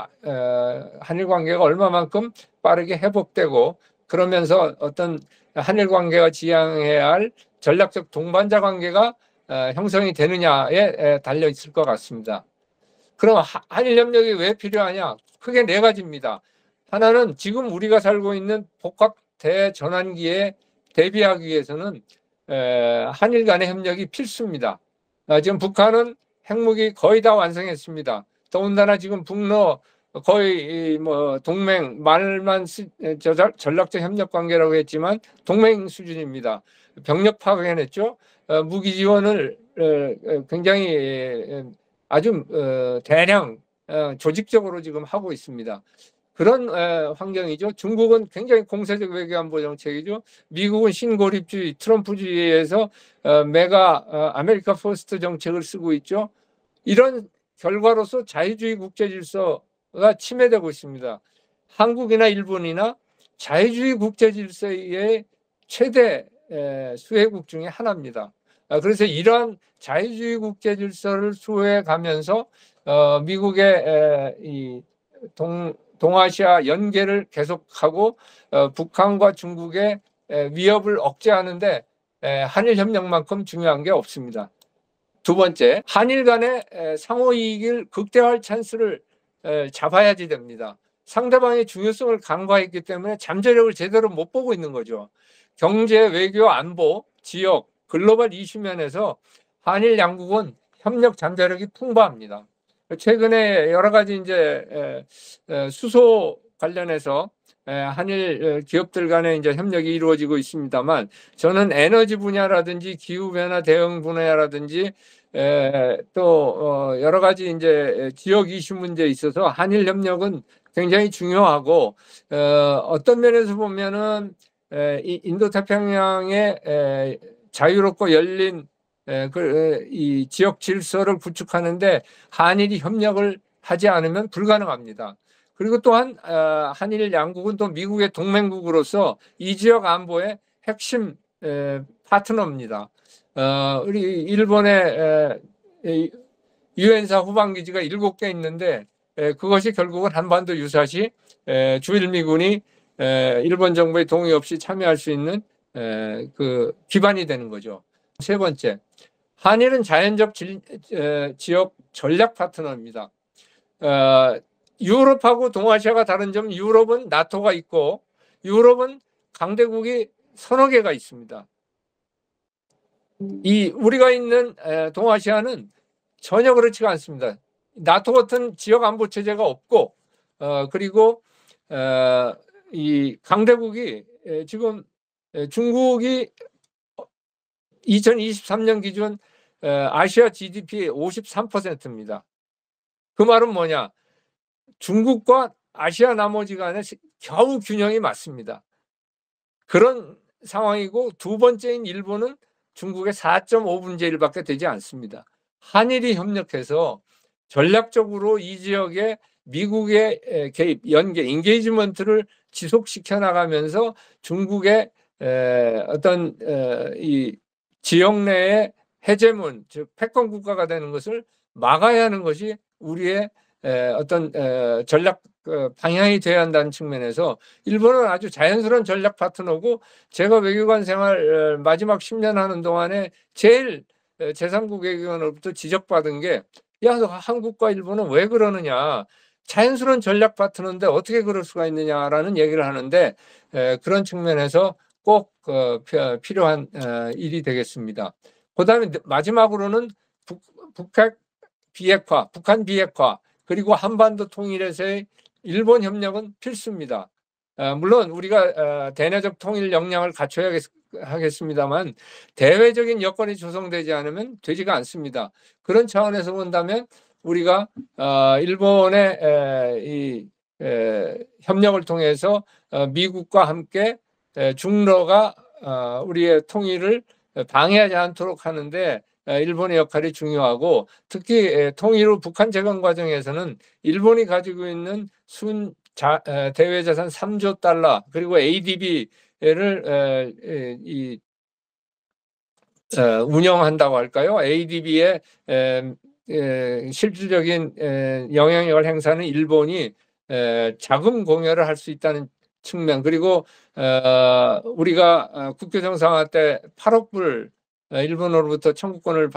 한일 관계가 얼마만큼 빠르게 회복되고, 그러면서 어떤 한일 관계가 지향해야 할 전략적 동반자 관계가 형성이 되느냐에 달려 있을 것 같습니다. 그럼 한일 협력이 왜 필요하냐? 크게 네 가지입니다. 하나는 지금 우리가 살고 있는 복합 대전환기에 대비하기 위해서는 한일 간의 협력이 필수입니다. 지금 북한은 핵무기 거의 다 완성했습니다. 더군다나 지금 북러 거의 뭐 동맹, 말만 전략적 협력 관계라고 했지만 동맹 수준입니다. 병력 파괴했죠. 무기 지원을 굉장히 아주 대량 조직적으로 지금 하고 있습니다. 그런 환경이죠. 중국은 굉장히 공세적 외교안보 정책이죠. 미국은 신고립주의, 트럼프주의에서 메가 아메리카 퍼스트 정책을 쓰고 있죠. 이런 결과로서 자유주의 국제 질서가 침해되고 있습니다. 한국이나 일본이나 자유주의 국제 질서의 최대 수혜국 중에 하나입니다. 그래서 이러한 자유주의 국제 질서를 수호해 가면서 미국의 이 동아시아 연계를 계속하고 북한과 중국의 위협을 억제하는데 한일 협력만큼 중요한 게 없습니다. 두 번째, 한일 간의 상호 이익을 극대화할 찬스를 잡아야지 됩니다. 상대방의 중요성을 간과했기 때문에 잠재력을 제대로 못 보고 있는 거죠. 경제, 외교, 안보, 지역, 글로벌 이슈 면에서 한일 양국은 협력 잠재력이 풍부합니다. 최근에 여러 가지 이제 수소 관련해서 한일 기업들 간의 이제 협력이 이루어지고 있습니다만, 저는 에너지 분야라든지 기후 변화 대응 분야라든지 또 여러 가지 이제 지역 이슈 문제에 있어서 한일 협력은 굉장히 중요하고, 어떤 면에서 보면은 인도 태평양의 자유롭고 열린 이 지역 질서를 구축하는데 한일이 협력을 하지 않으면 불가능합니다. 그리고 또한 한일 양국은 또 미국의 동맹국으로서 이 지역 안보의 핵심 파트너입니다. 우리 일본의 유엔사 후방기지가 7개 있는데 그것이 결국은 한반도 유사시 주일미군이 일본 정부의 동의 없이 참여할 수 있는 그 기반이 되는 거죠. 세 번째, 한일은 자연적 지역 전략 파트너입니다. 유럽하고 동아시아가 다른 점은 유럽은 나토가 있고 유럽은 강대국이 서너 개가 있습니다. 이 우리가 있는 동아시아는 전혀 그렇지가 않습니다. 나토 같은 지역 안보 체제가 없고 그리고 이 강대국이 지금 중국이 2023년 기준 아시아 GDP의 53%입니다. 그 말은 뭐냐? 중국과 아시아 나머지 간에 겨우 균형이 맞습니다. 그런 상황이고, 두 번째인 일본은 중국의 4.5분의 1밖에 되지 않습니다. 한일이 협력해서 전략적으로 이 지역에 미국의 개입, 연계, 인게이지먼트를 지속시켜 나가면서 중국의 어떤 이 지역 내의 해제문, 즉 패권 국가가 되는 것을 막아야 하는 것이 우리의 어떤 전략 방향이 되어야 한다는 측면에서 일본은 아주 자연스러운 전략 파트너고, 제가 외교관 생활 마지막 10년 하는 동안에 제일 제3국 외교관으로부터 지적받은 게, 야, 너 한국과 일본은 왜 그러느냐, 자연스러운 전략 파트너인데 어떻게 그럴 수가 있느냐라는 얘기를 하는데, 그런 측면에서 꼭 필요한 일이 되겠습니다. 그 다음에 마지막으로는 북핵 비핵화, 북한 비핵화, 그리고 한반도 통일에서의 일본 협력은 필수입니다. 물론 우리가 대내적 통일 역량을 갖춰야 하겠습니다만 대외적인 여건이 조성되지 않으면 되지가 않습니다. 그런 차원에서 본다면 우리가 일본의 이 협력을 통해서 미국과 함께 중러가 우리의 통일을 방해하지 않도록 하는데 일본의 역할이 중요하고, 특히 통일 후 북한 재건 과정에서는 일본이 가지고 있는 대외자산 3조 달러 그리고 ADB를 운영한다고 할까요? ADB의 실질적인 영향력을 행사하는 일본이 자금 공여를 할 수 있다는 측면, 그리고 우리가 국교 정상화 때 8억 불 일본으로부터 청구권을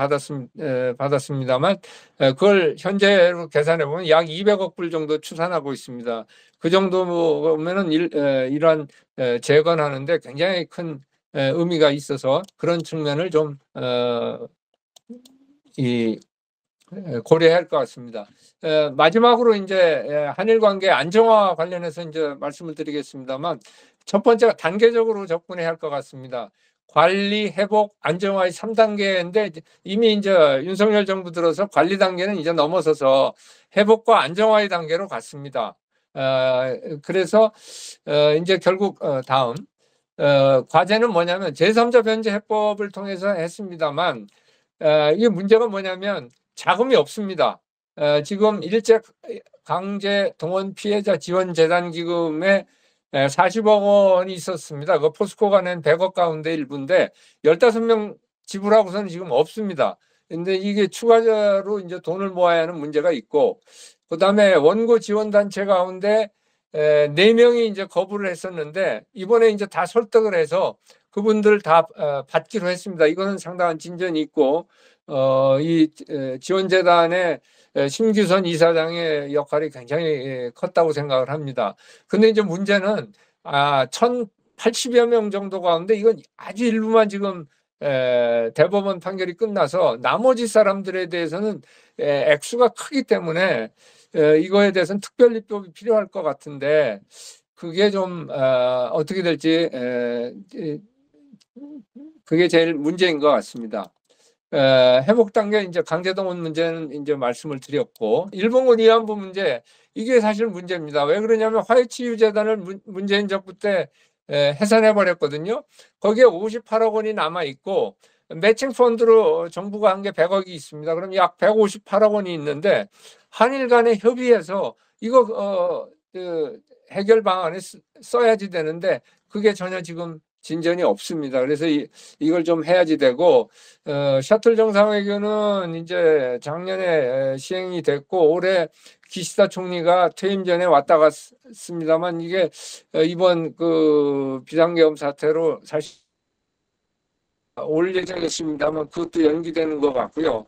받았습니다만 그걸 현재로 계산해 보면 약 200억 불 정도 추산하고 있습니다. 그 정도면은 이러한 재건하는데 굉장히 큰 의미가 있어서 그런 측면을 좀 고려해야 할 것 같습니다. 마지막으로 이제 한일 관계 안정화 관련해서 이제 말씀을 드리겠습니다만, 첫 번째가 단계적으로 접근해야 할 것 같습니다. 관리, 회복, 안정화의 3단계인데 이미 이제 윤석열 정부 들어서 관리 단계는 이제 넘어서서 회복과 안정화의 단계로 갔습니다. 그래서 이제 결국 다음 과제는 뭐냐면 제3자 변제 해법을 통해서 했습니다만 이게 문제가 뭐냐면 자금이 없습니다. 지금 일제 강제 동원 피해자 지원 재단 기금에 40억 원이 있었습니다. 그 포스코가 낸 100억 가운데 일부인데 15명 지불하고서는 지금 없습니다. 근데 이게 추가로 이제 돈을 모아야 하는 문제가 있고, 그다음에 원고 지원 단체 가운데 4명이 이제 거부를 했었는데 이번에 이제 다 설득을 해서 그분들 다 받기로 했습니다. 이거는 상당한 진전이 있고, 이 지원재단의 심규선 이사장의 역할이 굉장히 컸다고 생각을 합니다. 근데 이제 문제는 1,080여 명 정도 가운데 이건 아주 일부만 지금 대법원 판결이 끝나서 나머지 사람들에 대해서는 액수가 크기 때문에 이거에 대해서는 특별입법이 필요할 것 같은데 그게 좀 어떻게 될지 그게 제일 문제인 것 같습니다. 회복 단계 이제 강제동원 문제는 이제 말씀을 드렸고, 일본군 위안부 문제, 이게 사실 문제입니다. 왜 그러냐면 화해치유재단을 문재인 정부 때 해산해 버렸거든요. 거기에 58억 원이 남아 있고 매칭 펀드로 정부가 한 게 100억이 있습니다. 그럼 약 158억 원이 있는데 한일 간에 협의해서 이거 그 해결 방안에 써야지 되는데 그게 전혀 지금 진전이 없습니다. 그래서 이걸 좀 해야지 되고, 셔틀 정상회견은 이제 작년에 시행이 됐고 올해 기시다 총리가 퇴임 전에 왔다 갔습니다만 이게 이번 그 비상계엄 사태로 사실 올 예정이었습니다만 그것도 연기되는 것 같고요.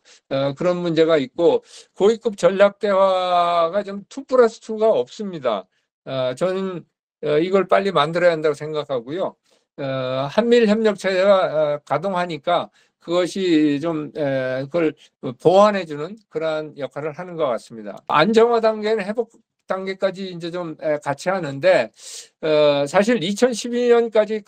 그런 문제가 있고 고위급 전략 대화가 좀 2+2가 없습니다. 저는 이걸 빨리 만들어야 한다고 생각하고요. 한미일 협력 체제가 가동하니까 그것이 좀 그걸 보완해주는 그러한 역할을 하는 것 같습니다. 안정화 단계는 회복 단계까지 이제 좀 같이 하는데 사실 2012년까지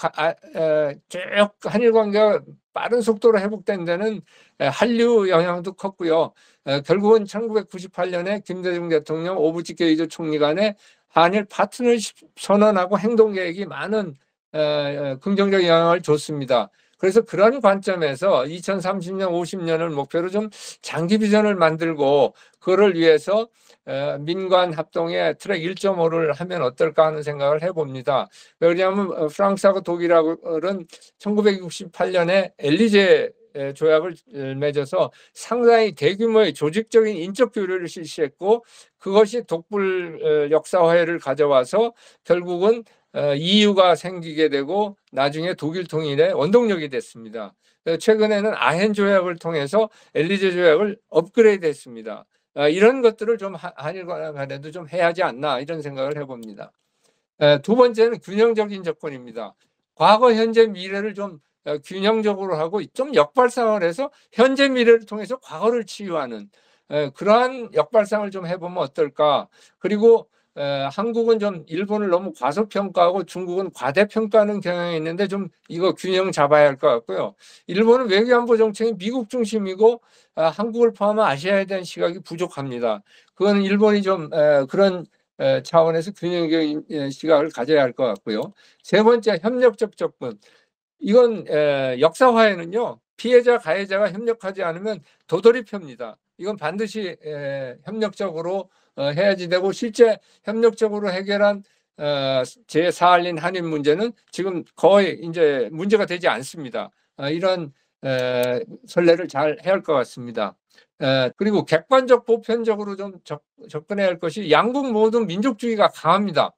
쭉 한일 관계가 빠른 속도로 회복된 데는 한류 영향도 컸고요. 결국은 1998년에 김대중 대통령 오부치 게이조 총리 간에 한일 파트너십 선언하고 행동 계획이 많은 긍정적 영향을 줬습니다. 그래서 그런 관점에서 2030년, 50년을 목표로 좀 장기 비전을 만들고 그거를 위해서 민관 합동의 트랙 1.5를 하면 어떨까 하는 생각을 해봅니다. 왜냐하면 프랑스하고 독일하고는 1968년에 엘리제 조약을 맺어서 상당히 대규모의 조직적인 인적 교류를 실시했고 그것이 독불 역사화해를 가져와서 결국은 EU가 생기게 되고 나중에 독일 통일의 원동력이 됐습니다. 최근에는 아헨 조약을 통해서 엘리제 조약을 업그레이드했습니다. 이런 것들을 좀 한일 간에도 좀 해야 하지 않나 이런 생각을 해봅니다. 두 번째는 균형적인 접근입니다. 과거, 현재, 미래를 좀 균형적으로 하고 좀 역발상을 해서 현재 미래를 통해서 과거를 치유하는 그러한 역발상을 좀 해보면 어떨까. 그리고 한국은 좀 일본을 너무 과소평가하고 중국은 과대평가하는 경향이 있는데 좀 이거 균형 잡아야 할 것 같고요. 일본은 외교안보 정책이 미국 중심이고 한국을 포함한 아시아에 대한 시각이 부족합니다. 그건 일본이 좀 그런 차원에서 균형적인 시각을 가져야 할 것 같고요. 세 번째, 협력적 접근. 이건 역사화에는요, 피해자 가해자가 협력하지 않으면 도돌이표입니다. 이건 반드시 협력적으로 해야지 되고, 실제 협력적으로 해결한 제4한린 한일 문제는 지금 거의 이제 문제가 되지 않습니다. 이런 선례를 잘 해야 할 것 같습니다. 그리고 객관적 보편적으로 좀 접근해야 할 것이, 양국 모두 민족주의가 강합니다.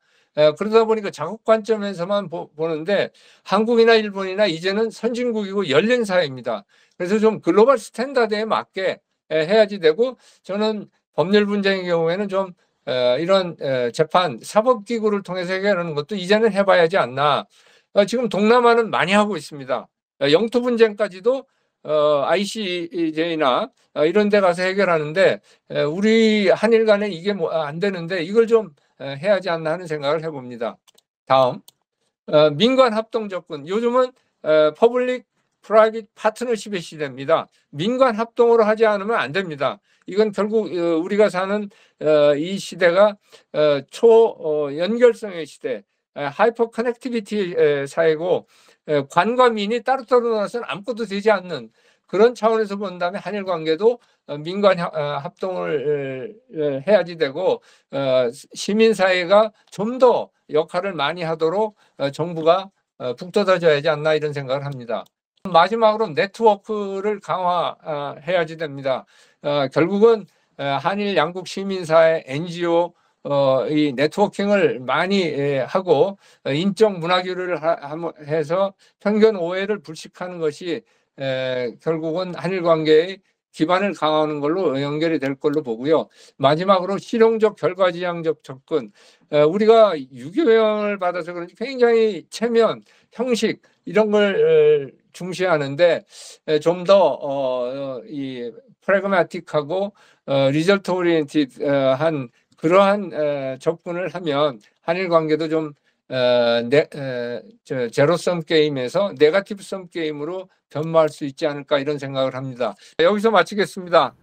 그러다 보니까 자국 관점에서만 보는데, 한국이나 일본이나 이제는 선진국이고 열린 사회입니다. 그래서 좀 글로벌 스탠다드에 맞게 해야지 되고, 저는 법률 분쟁의 경우에는 좀 이런 재판 사법기구를 통해서 해결하는 것도 이제는 해봐야지 않나. 지금 동남아는 많이 하고 있습니다. 영토 분쟁까지도 ICJ나 이런 데 가서 해결하는데, 우리 한일 간에 이게 뭐 안 되는데 이걸 좀 해야지 않나 하는 생각을 해봅니다. 다음, 민관 합동 접근. 요즘은 퍼블릭 프라이빗 파트너십의 시대입니다. 민관 합동으로 하지 않으면 안 됩니다. 이건 결국 우리가 사는 이 시대가 초연결성의 시대, 하이퍼 커넥티비티 사회고, 관과 민이 따로따로 나서는 아무것도 되지 않는 그런 차원에서 본다면 한일 관계도 민관 합동을 해야지 되고, 시민사회가 좀 더 역할을 많이 하도록 정부가 북돋아줘야지 않나, 이런 생각을 합니다. 마지막으로 네트워크를 강화해야지 됩니다. 결국은 한일 양국 시민사회, NGO 이 네트워킹을 많이 하고 인적 문화교류를 해서 편견 오해를 불식하는 것이 결국은 한일 관계의 기반을 강화하는 걸로 연결이 될 걸로 보고요. 마지막으로 실용적 결과지향적 접근. 우리가 유교형을 받아서 그런지 굉장히 체면, 형식 이런 걸 중시하는데, 좀 더 이 프래그마틱하고 리절트 오리엔티드한 그러한 접근을 하면 한일 관계도 좀 제로섬 게임에서 네거티브섬 게임으로 변모할 수 있지 않을까, 이런 생각을 합니다. 여기서 마치겠습니다.